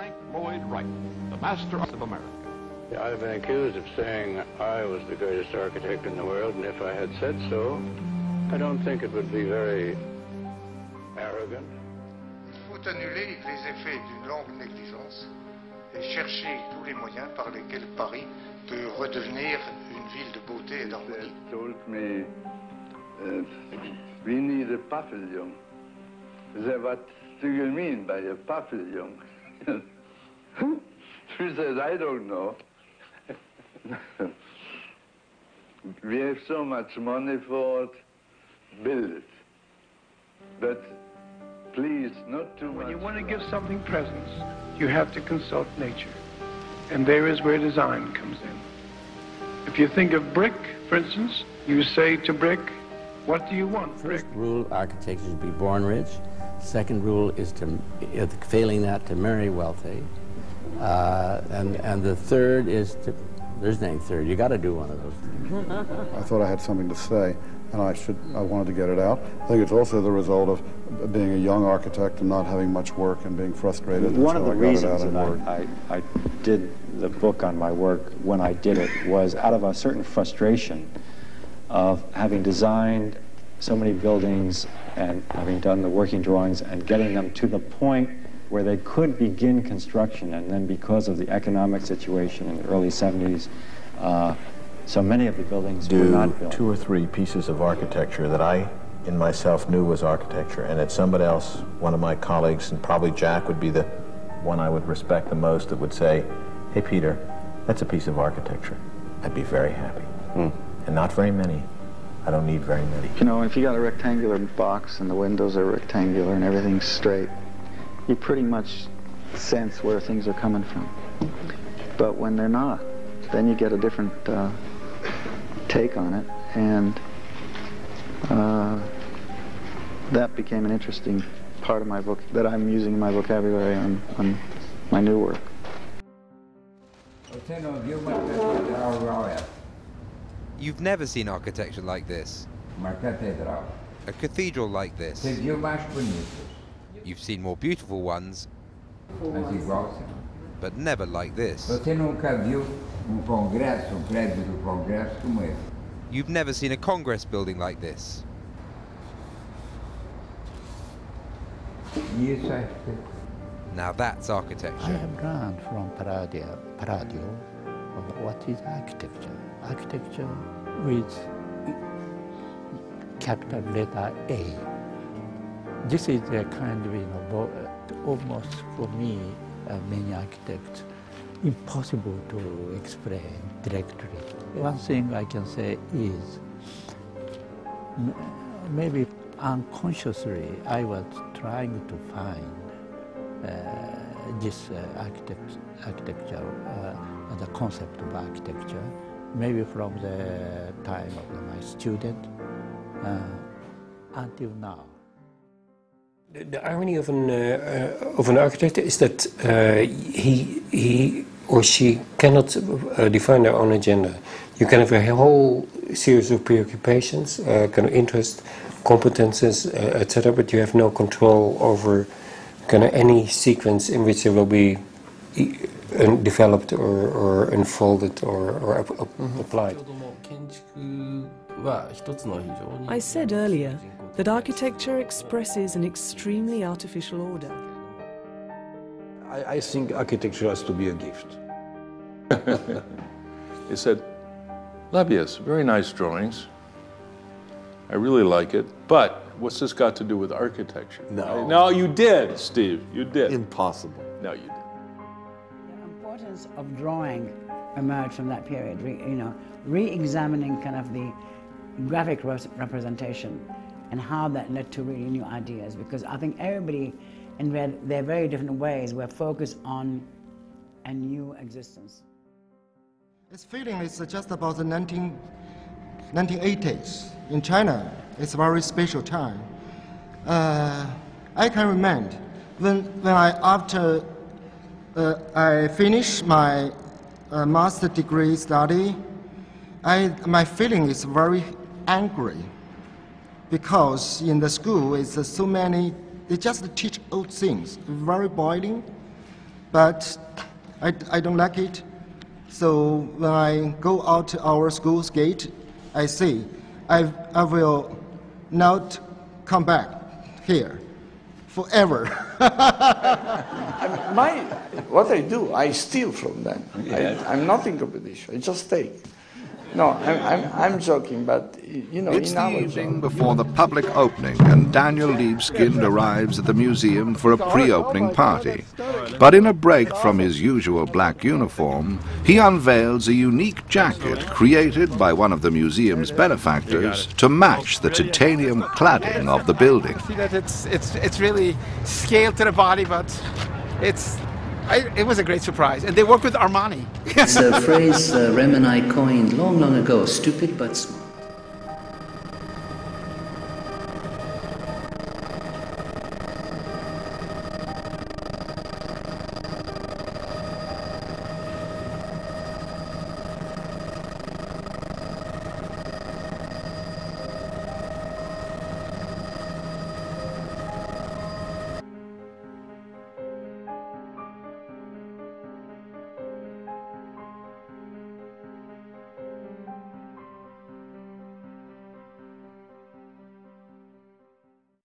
Frank Lloyd Wright, the master of America. I've been accused of saying I was the greatest architect in the world, and if I had said so, I don't think it would be very arrogant. Il faut annuler les effets d'une longue négligence et chercher tous les moyens par lesquels Paris peut redevenir une ville de beauté et d'harmonie. They told me we need a pavilion. They said, what do you mean by a pavilion? She said, I don't know. We have so much money for it, build it. But please, not too much. When you want to give something presence, you have to consult nature. And there is where design comes in. If you think of brick, for instance, you say to brick, what do you want, brick? First rule of architecture is to be born rich. Second rule is to, failing that, to marry wealthy. And the third is to, there's no third, you got to do one of those things. I thought I had something to say, and I wanted to get it out. I think it's also the result of being a young architect and not having much work and being frustrated. One of the reasons that I did the book on my work when I did it was out of a certain frustration of having designed so many buildings and having done the working drawings and getting them to the point where they could begin construction, and then because of the economic situation in the early 70s, so many of the buildings were not built. 2 or 3 pieces of architecture that I, in myself, knew was architecture, and that somebody else, one of my colleagues, and probably Jack would be the one I would respect the most, that would say, hey, Peter, that's a piece of architecture. I'd be very happy. And not very many. I don't need very many. You know, if you got a rectangular box and the windows are rectangular and everything's straight, you pretty much sense where things are coming from. But when they're not, then you get a different take on it, and that became an interesting part of my book that I'm using in my vocabulary on my new work. You've never seen architecture like this. A cathedral like this. You've seen more beautiful ones, but never like this. You've never seen a Congress building like this. Now that's architecture. I have learned from Palladio what is architecture. Architecture with capital letter A. This is a kind of, almost for me, many architects, impossible to explain directly. One thing I can say is, maybe unconsciously, I was trying to find this architecture, the concept of architecture, maybe from the time of my student until now. The irony of an architect is that he or she cannot define their own agenda. You can have a whole series of preoccupations, kind of interest, competences, etc., but you have no control over kind of any sequence in which it will be developed or unfolded or applied. I said earlier that architecture expresses an extremely artificial order. I think architecture has to be a gift. He said, Lebius, very nice drawings. I really like it, but what's this got to do with architecture? No. No, you did, Steve, you did. Impossible. No, you did. The importance of drawing emerged from that period, re-examining kind of the graphic representation and how that led to really new ideas, because I think everybody, in their very different ways, were focused on a new existence. This feeling is just about the 1980s. In China, it's a very special time. I can remember after I finished my master degree study, my feeling is very angry, because in the school it's so many, they just teach old things, very boring, but I don't like it. So when I go out to our school's gate, I say, I will not come back here forever. What I do, I steal from them. Yeah. I'm not in competition. I just take. No, I'm joking, but you know. It's the evening before the public opening, and Daniel Libeskind arrives at the museum for a pre-opening party. But in a break from his usual black uniform, he unveils a unique jacket created by one of the museum's benefactors to match the titanium cladding of the building. See that it's really scaled to the body, but it was a great surprise, and they work with Armani. It's a phrase Rem and I coined long, long ago, stupid but smart.